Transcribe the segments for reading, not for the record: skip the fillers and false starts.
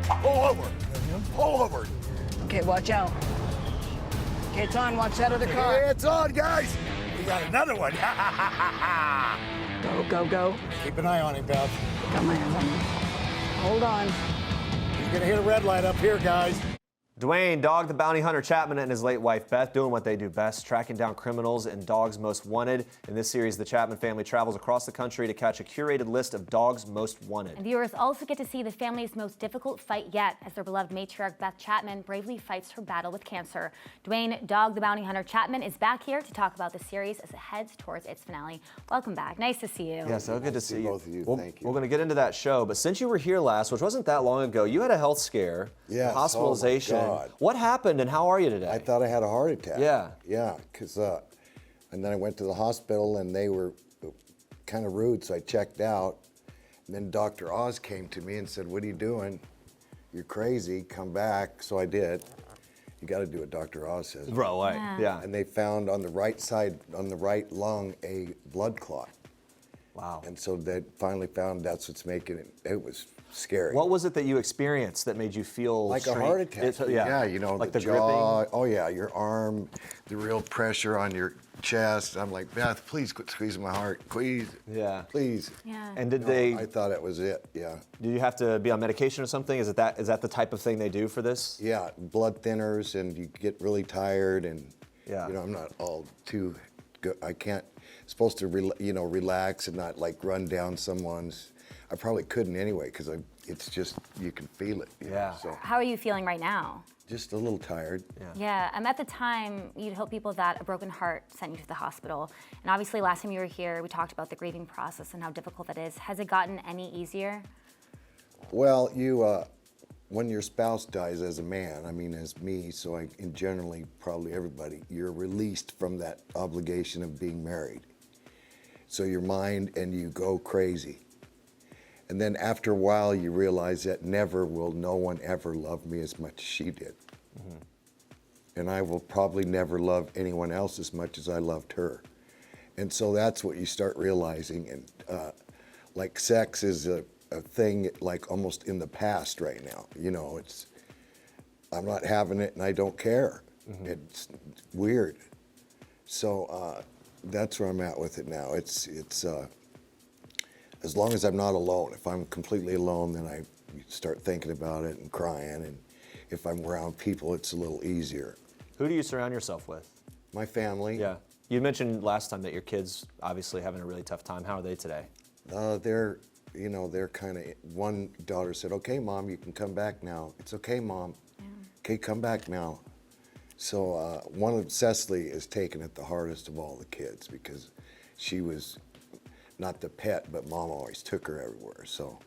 Pull over. Pull over. Okay, watch out. Okay, it's on. Watch that other car. Hey, it's on, guys. We got another one. Go, go, go. Keep an eye on him, Beth. Got my hands on him. Hold on. He's gonna hit a red light up here, guys. Duane, dog the bounty hunter Chapman and his late wife Beth doing what they do best, tracking down criminals and dogs most wanted. In this series, the Chapman family travels across the country to catch a curated list of dogs most wanted. And viewers also get to see the family's most difficult fight yet as their beloved matriarch Beth Chapman bravely fights her battle with cancer. Duane, dog the bounty hunter Chapman, is back here to talk about the series as it heads towards its finale. Welcome back. Nice to see you. Yeah, so good to see you. Both of you. Thank you. We're going to get into that show, but since you were here last, which wasn't that long ago, you had a health scare, Yes. hospitalization. Oh my God. What happened and how are you today? I thought I had a heart attack. Yeah. Yeah, because, and then I went to the hospital and they were kind of rude, so I checked out. And then Dr. Oz came to me and said, "What are you doing? You're crazy, come back." So I did. You got to do what Dr. Oz says. Bro, yeah. And they found on the right side, on the right lung, a blood clot. Wow. And so they finally found that's what's making it. It was scary. What was it that you experienced that made you feel Like strange? a heart attack. Yeah, you know, like the jaw. gripping. Oh yeah, your arm, the real pressure on your chest. I'm like, Beth, please quit squeezing my heart, please. Yeah. Please. Yeah. And did I thought it was it. Yeah. Did you have to be on medication or something? Is that the type of thing they do for this? Yeah, blood thinners, and you get really tired, and Yeah. you know, I'm not all too good. I can't. Supposed to relax and not like run down someone's. I probably couldn't anyway because it's just you can feel it. You Yeah. know, so How are you feeling right now? just a little tired. Yeah, at the time, you'd help people that a broken heart sent you to the hospital. And obviously, last time you were here, we talked about the grieving process and how difficult that is. Has it gotten any easier? Well, when your spouse dies as a man, I mean as me, so and generally probably everybody, you're released from that obligation of being married. So your mind and you go crazy. And then after a while you realize that never will no one ever love me as much as she did. Mm-hmm. And I will probably never love anyone else as much as I loved her. And so that's what you start realizing. And like sex is a thing like almost in the past right now. You know, I'm not having it and I don't care. Mm-hmm. It's weird. So that's where I'm at with it now. It's as long as I'm not alone. If I'm completely alone, then I start thinking about it and crying. And if I'm around people, it's a little easier. Who do you surround yourself with? My family. Yeah. You mentioned last time that your kids obviously having a really tough time. How are they today? They're kind of, one daughter said, "Okay, Mom, you can come back now." "It's okay, Mom." Yeah. "Okay, come back now." So one of Cecily is taking it the hardest of all the kids because she was not the pet, but Mom always took her everywhere. So,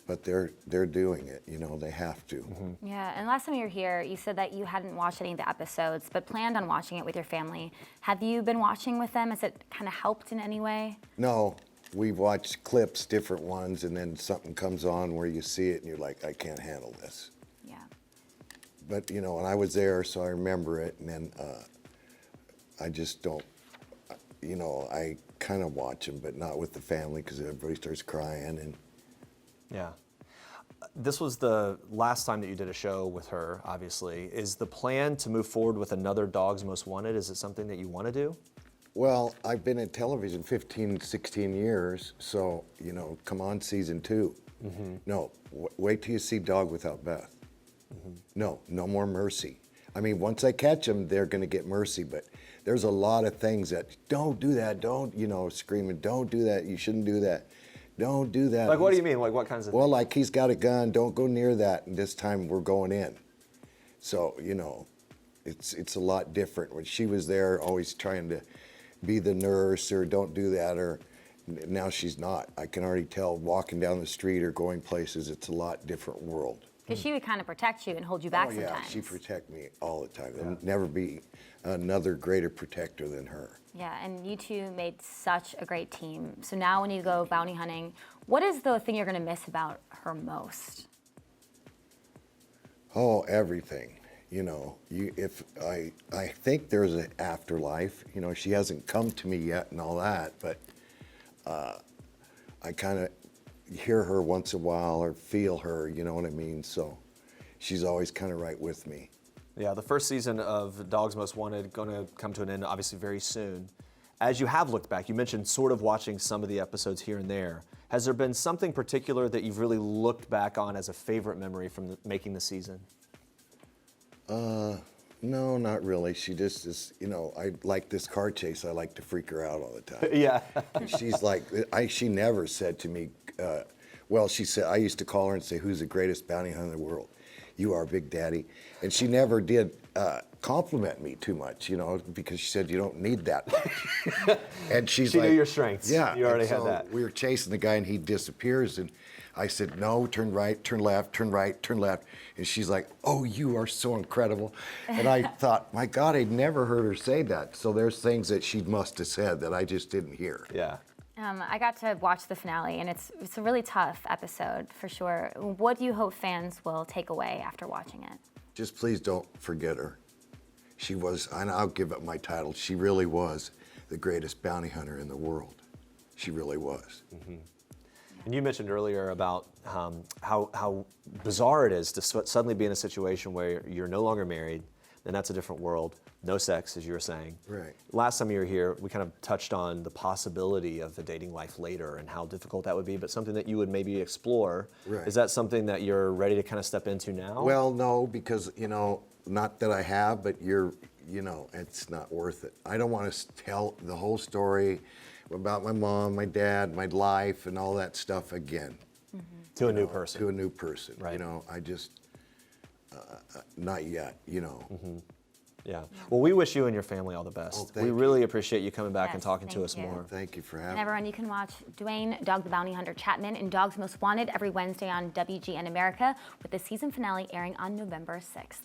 but they're doing it. You know, they have to. Mm-hmm. Yeah, and last time you were here, you said that you hadn't watched any of the episodes, but planned on watching it with your family. Have you been watching with them? Has it kind of helped in any way? No, we've watched clips, different ones, and then something comes on where you see it and you're like, I can't handle this. Yeah. But, you know, and I was there, so I remember it, and then I just don't, you know, I kind of watch them, but not with the family because everybody starts crying. And Yeah. This was the last time that you did a show with her, obviously. Is the plan to move forward with another Dogs Most Wanted? Is it something that you want to do? Well, I've been in television 15, 16 years, so, you know, come on season 2. Mm-hmm. No, wait till you see Dog Without Beth. Mm-hmm. No more mercy. I mean, once I catch them, they're going to get mercy, but there's a lot of things that, don't do that, don't, you know, screaming, don't do that, you shouldn't do that, don't do that. Like, what do you mean? Like, what kinds of Well, things? like, he's got a gun, don't go near that, and this time we're going in. So, you know, it's a lot different. When she was there, always trying to be the nurse, or don't do that, or now she's not. I can already tell walking down the street or going places, it's a lot different world. Because she would kind of protect you and hold you back Oh, yeah, sometimes. she protect me all the time. There'll never be another greater protector than her. Yeah, and you two made such a great team. So now when you go bounty hunting, what is the thing you're going to miss about her most? Oh, everything. You know, I think there's an afterlife. You know, she hasn't come to me yet and all that, but I kind of, hear her once in a while or feel her, you know what I mean? So she's always kind of right with me. Yeah, the first season of Dogs Most Wanted going to come to an end obviously very soon. As you have looked back, you mentioned sort of watching some of the episodes here and there. Has there been something particular that you've really looked back on as a favorite memory from making the season? No, not really. She just is, you know, I like this car chase. I like to freak her out all the time. Yeah. She's like, she never said to me, well, she said, I used to call her and say, who's the greatest bounty hunter in the world? You are, Big Daddy. And she never did compliment me too much, you know, because she said, you don't need that much. And she's She like, knew your strengths. Yeah. You already and had so that. we were chasing the guy and he disappears. And I said, no, turn right, turn left, turn right, turn left. And she's like, oh, you are so incredible. And I thought, my God, I'd never heard her say that. So there's things that she must have said that I just didn't hear. Yeah. I got to watch the finale, and it's a really tough episode for sure. What do you hope fans will take away after watching it? Just please don't forget her. She was, and I'll give up my title, she really was the greatest bounty hunter in the world. She really was. Mm-hmm. And you mentioned earlier about how bizarre it is to suddenly be in a situation where you're no longer married, then that's a different world. No sex, as you were saying. Right. Last time you were here, we kind of touched on the possibility of a dating life later and how difficult that would be, but something that you would maybe explore. Right. Is that something that you're ready to kind of step into now? Well, no, because, you know, not that I have, but you know, it's not worth it. I don't want to tell the whole story about my mom, my dad, my life, and all that stuff again. Mm-hmm. To a new person. To a new person. Right. You know, I just, not yet, you know. Mm-hmm. Yeah. Well, we wish you and your family all the best. Oh, thank we you. really appreciate you coming back Yes, and talking to thank us you. more. Thank you for having And me. everyone, you can watch Duane, Dog the Bounty Hunter Chapman, and Dogs Most Wanted every Wednesday on WGN America, with the season finale airing on November 6th.